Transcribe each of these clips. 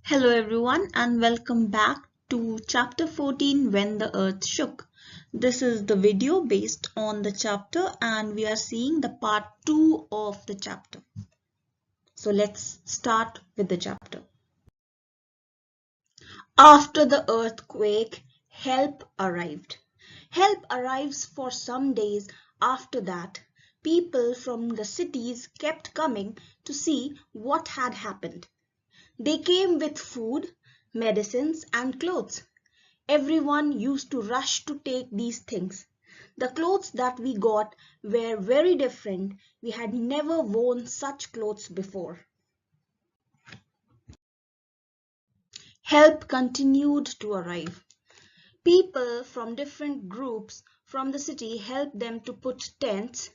Hello everyone and welcome back to chapter 14 When the Earth Shook. This is the video based on the chapter and we are seeing the part 2 of the chapter. So let's start with the chapter. After the earthquake, help arrived. Help arrives for some days after that. People from the cities kept coming to see what had happened. They came with food, medicines and clothes. Everyone used to rush to take these things. The clothes that we got were very different. We had never worn such clothes before. Help continued to arrive. People from different groups from the city helped them to put tents.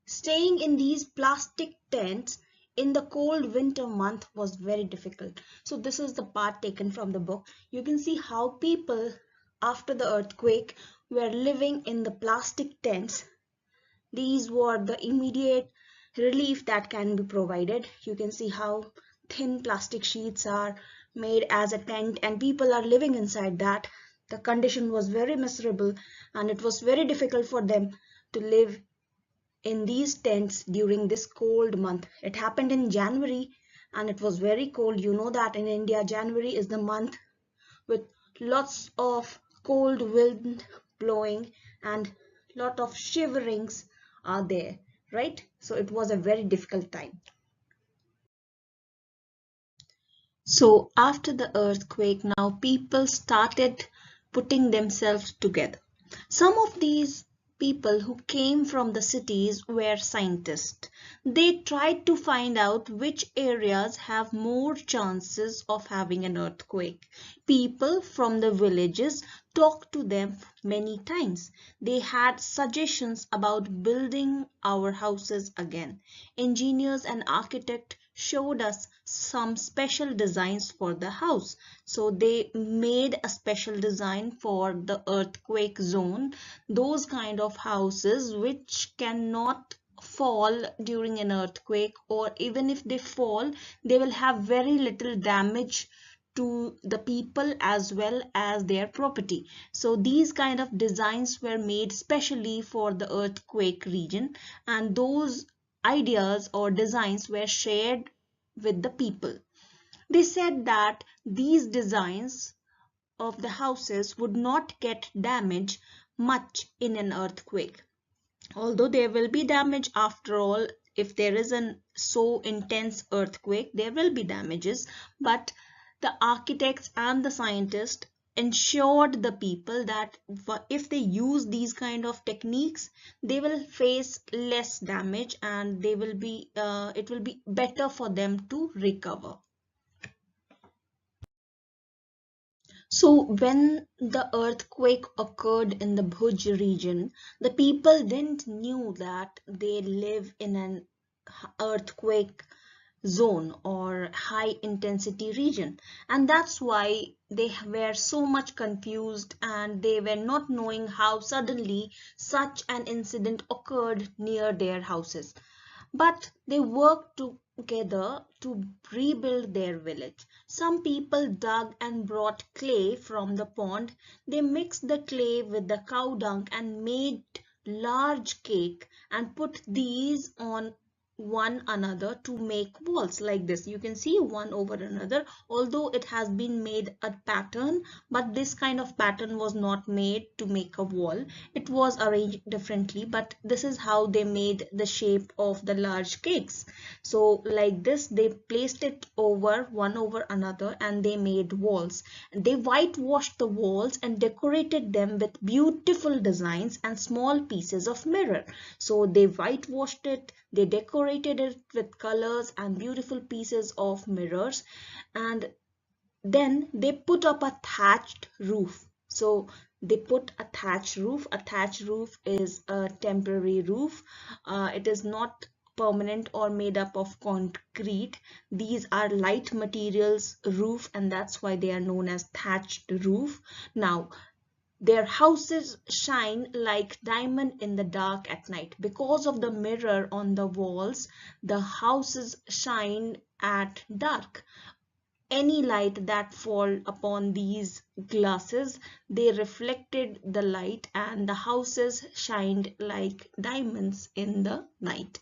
Staying in these plastic tents in the cold winter month was very difficult. So this is the part taken from the book. You can see how people after the earthquake were living in the plastic tents. These were the immediate relief that can be provided. You can see how thin plastic sheets are made as a tent and people are living inside that. The condition was very miserable and it was very difficult for them to live in these tents during this cold month. It happened in January and it was very cold. You know that in India, January is the month with lots of cold wind blowing and lot of shiverings are there, right? So it was a very difficult time. So after the earthquake, now people started putting themselves together. Some of these people who came from the cities were scientists. They tried to find out which areas have more chances of having an earthquake. People from the villages talked to them many times. They had suggestions about building our houses again. Engineers and architects showed us some special designs for the house. So they made a special design for the earthquake zone, those kind of houses which cannot fall during an earthquake, or even if they fall, they will have very little damage to the people as well as their property. So these kind of designs were made specially for the earthquake region, and those ideas or designs were shared with the people. They said that these designs of the houses would not get damaged much in an earthquake. Although there will be damage after all, if there is an so intense earthquake, there will be damages, but the architects and the scientists ensured the people that if they use these kind of techniques, they will face less damage and they will be it will be better for them to recover. So when the earthquake occurred in the Bhuj region, the people didn't knew that they live in an earthquake zone or high intensity region, and that's why they were so much confused and they were not knowing how suddenly such an incident occurred near their houses. But they worked together to rebuild their village. Some people dug and brought clay from the pond. They mixed the clay with the cow dung and made large cake and put these on one another to make walls like this. You can see one over another, although it has been made a pattern, but this kind of pattern was not made to make a wall. It was arranged differently, but this is how they made the shape of the large cakes. So like this, they placed it over one over another and they made walls. They whitewashed the walls and decorated them with beautiful designs and small pieces of mirror. So they whitewashed it, they decorated it with colors and beautiful pieces of mirrors, and then they put up a thatched roof. So they put a thatched roof. A thatched roof is a temporary roof. It is not permanent or made up of concrete. These are light materials roof, and that's why they are known as thatched roof. Now their houses shine like diamond in the dark at night. Because of the mirror on the walls, the houses shine at dark. any light that fall upon these glasses, they reflected the light and the houses shined like diamonds in the night.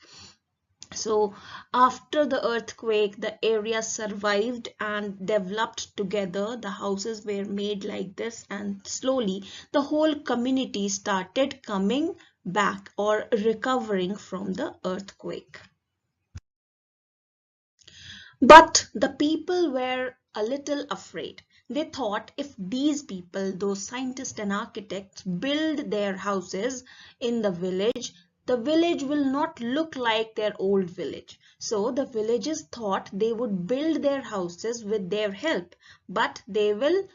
So after the earthquake, the area survived and developed together. The houses were made like this, and slowly the whole community started coming back or recovering from the earthquake. But the people were a little afraid. They thought if these people, those scientists and architects, build their houses in the village will not look like their old village. So the villagers thought they would build their houses with their help, but they will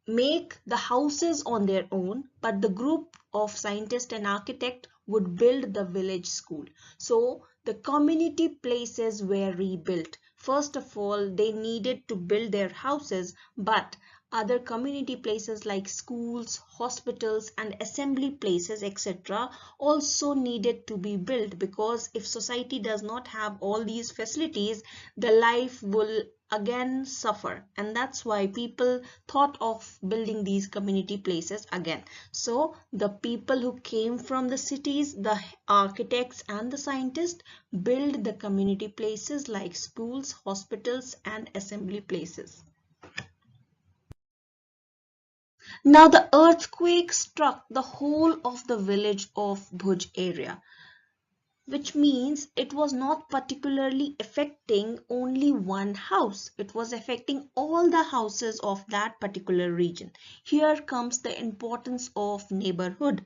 make the houses on their own, but the group of scientists and architects would build the village school. So the community places were rebuilt. First of all, they needed to build their houses, but other community places like schools, hospitals, and assembly places, etc., also needed to be built, because if society does not have all these facilities, the life will again suffer, and that's why people thought of building these community places again. So the people who came from the cities, the architects and the scientists, build the community places like schools, hospitals, and assembly places. Now the earthquake struck the whole of the village of Bhuj area, which means it was not particularly affecting only one house. It was affecting all the houses of that particular region. Here comes the importance of neighborhood.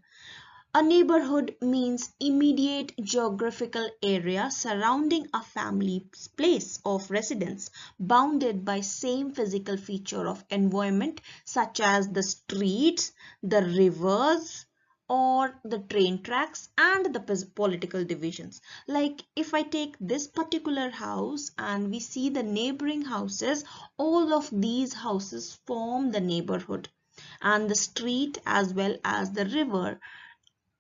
A neighborhood means immediate geographical area surrounding a family's place of residence, bounded by same physical feature of environment such as the streets, the rivers, or the train tracks and the political divisions. Like if I take this particular house and we see the neighboring houses, all of these houses form the neighborhood, and the street as well as the river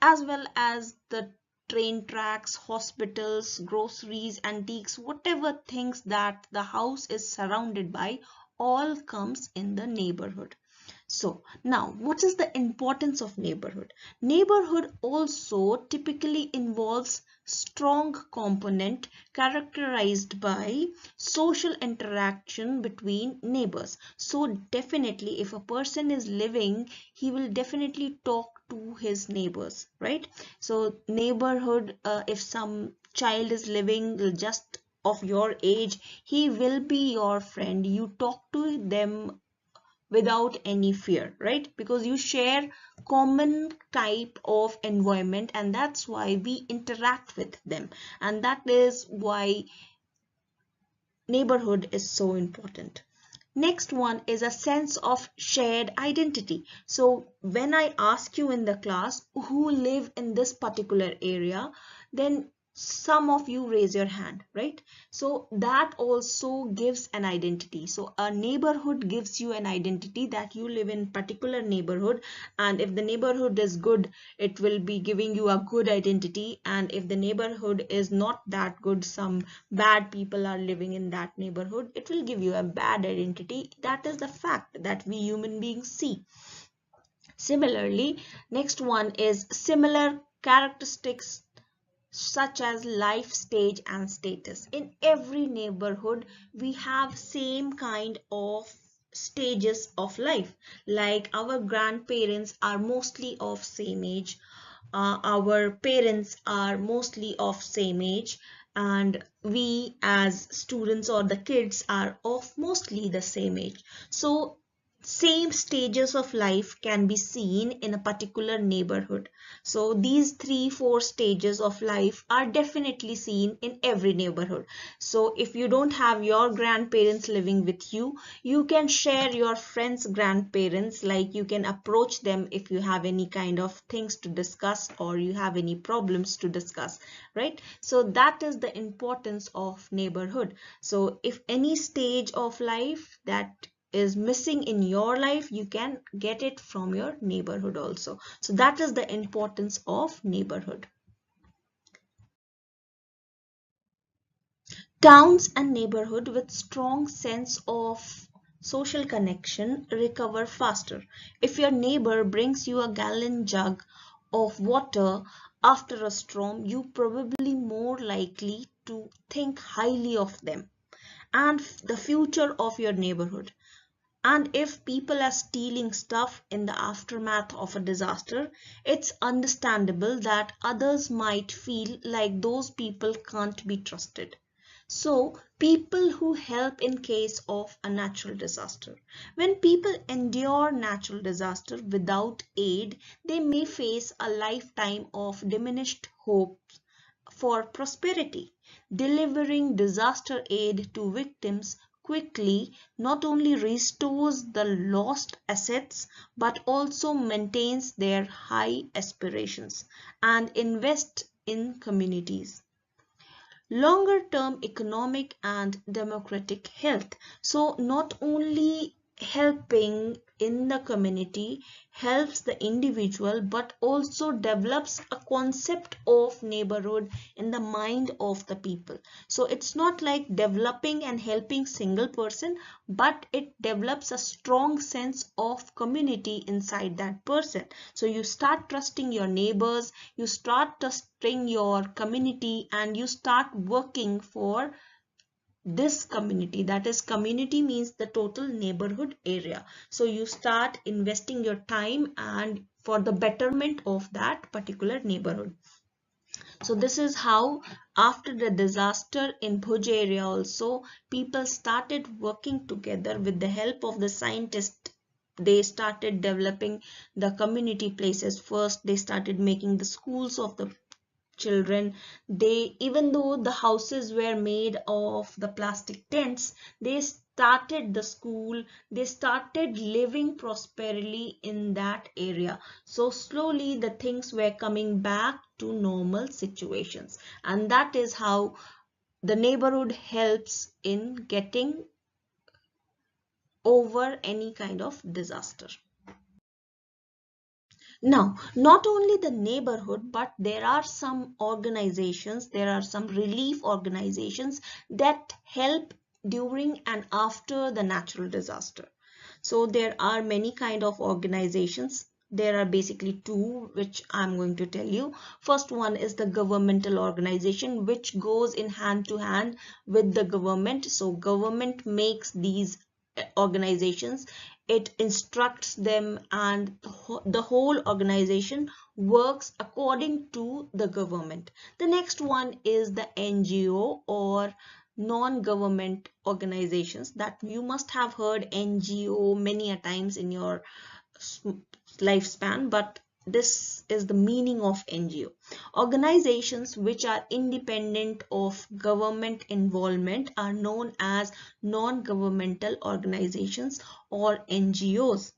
as well as the train tracks, hospitals, groceries, antiques, whatever things that the house is surrounded by, all comes in the neighborhood. So now what is the importance of neighborhood? Neighborhood also typically involves strong component characterized by social interaction between neighbors. So definitely if a person is living, he will definitely talk to his neighbors, right? So neighborhood, if some child is living just of your age, he will be your friend. You talk to them without any fear, right? Because you share common type of environment, and that's why we interact with them, and that is why neighborhood is so important. Next one is a sense of shared identity. So when I ask you in the class who live in this particular area, then some of you raise your hand, right? So that also gives an identity. So a neighborhood gives you an identity that you live in particular neighborhood, and if the neighborhood is good, it will be giving you a good identity, and if the neighborhood is not that good, some bad people are living in that neighborhood, it will give you a bad identity. That is the fact that we human beings see. Similarly, next one is similar characteristics such as life stage and status. In every neighborhood, we have same kind of stages of life. Like our grandparents are mostly of same age, our parents are mostly of same age, and we as students or the kids are of mostly the same age. So same stages of life can be seen in a particular neighborhood. So these 3-4 stages of life are definitely seen in every neighborhood. So if you don't have your grandparents living with you, you can share your friends' grandparents, like you can approach them if you have any kind of things to discuss or you have any problems to discuss, right? So that is the importance of neighborhood. So if any stage of life that is missing in your life, you can get it from your neighborhood also. So that is the importance of neighborhood. Towns and neighborhood with strong sense of social connection recover faster. If your neighbor brings you a gallon jug of water after a storm, you probably more likely to think highly of them and the future of your neighborhood. And if people are stealing stuff in the aftermath of a disaster, it's understandable that others might feel like those people can't be trusted. So, people who help in case of a natural disaster. When people endure natural disaster without aid, they may face a lifetime of diminished hope for prosperity. Delivering disaster aid to victims quickly not only restores the lost assets but also maintains their high aspirations and invest in communities. Longer term economic and democratic health. So not only helping in the community helps the individual but also develops a concept of neighborhood in the mind of the people. So it's not like developing and helping single person, but it develops a strong sense of community inside that person. So you start trusting your neighbors, you start trusting your community, and you start working for this community. That is, community means the total neighborhood area. So you start investing your time and for the betterment of that particular neighborhood. So this is how after the disaster in Bhuj area also people started working together with the help of the scientists. They started developing the community places first. They started making the schools of the children. They, even though the houses were made of the plastic tents, they started the school, they started living prosperly in that area. So slowly the things were coming back to normal situations, and that is how the neighborhood helps in getting over any kind of disaster. Now, not only the neighborhood, but there are some organizations, there are some relief organizations that help during and after the natural disaster. So there are many kind of organizations. There are basically two which I'm going to tell you. First one is the governmental organization, which goes in hand to hand with the government. So government makes these organizations, it instructs them, and the whole organization works according to the government. The next one is the NGO or non-government organizations. That you must have heard NGO many a times in your lifespan, but this is the meaning of NGO. Organizations which are independent of government involvement are known as non-governmental organizations or NGOs.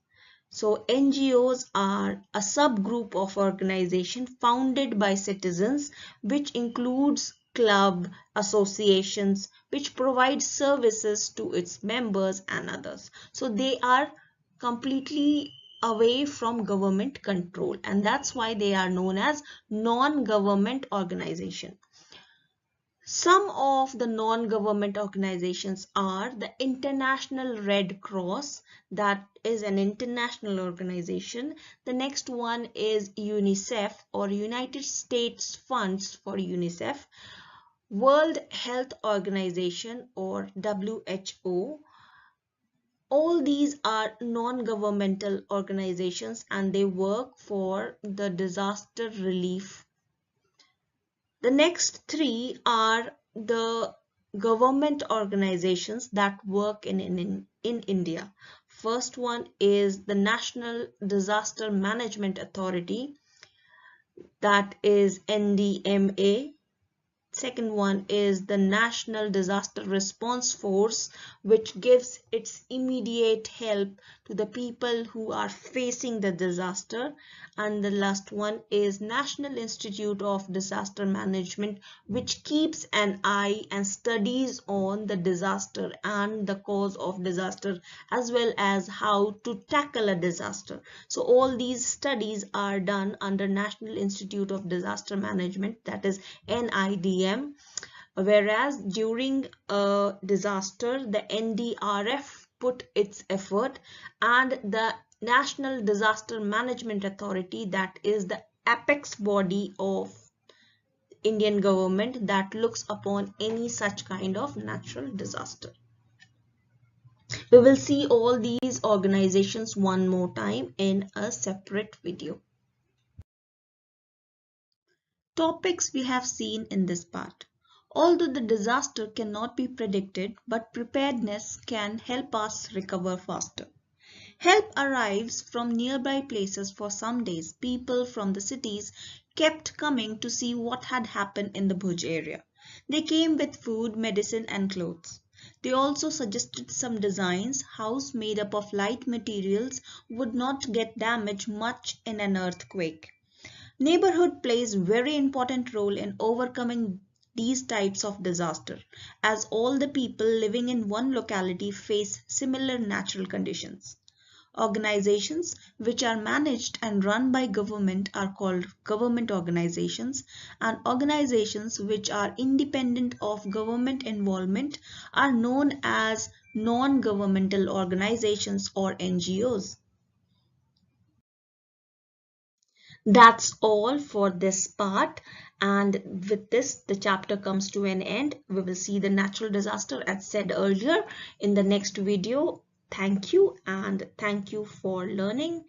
So NGOs are a subgroup of organization founded by citizens, which includes club associations which provide services to its members and others. So they are completely away from government control, and that's why they are known as non-government organization. Some of the non-government organizations are the International Red Cross, that is an international organization. The next one is UNICEF or United States Funds for UNICEF, World Health Organization or WHO. All these are non-governmental organizations and they work for the disaster relief. The next three are the government organizations that work in India. First one is the National Disaster Management Authority, that is NDMA. Second one is the National Disaster Response Force, which gives its immediate help to the people who are facing the disaster. And the last one is National Institute of Disaster Management, which keeps an eye and studies on the disaster and the cause of disaster, as well as how to tackle a disaster. So all these studies are done under National Institute of Disaster Management, that is NIDM. Whereas during a disaster, the NDRF put its effort, and the National Disaster Management Authority, that is the apex body of Indian government that looks upon any such kind of natural disaster. We will see all these organizations one more time in a separate video. Topics we have seen in this part. Although the disaster cannot be predicted, but preparedness can help us recover faster. Help arrives from nearby places for some days. People from the cities kept coming to see what had happened in the Bhuj area. They came with food, medicine, and clothes. They also suggested some designs. House made up of light materials would not get damaged much in an earthquake. Neighborhood plays very important role in overcoming these types of disaster, as all the people living in one locality face similar natural conditions. Organizations which are managed and run by government are called government organizations, and organizations which are independent of government involvement are known as non-governmental organizations or NGOs. That's all for this part, and with this the chapter comes to an end. We will see the natural disaster as said earlier in the next video. Thank you, and thank you for learning.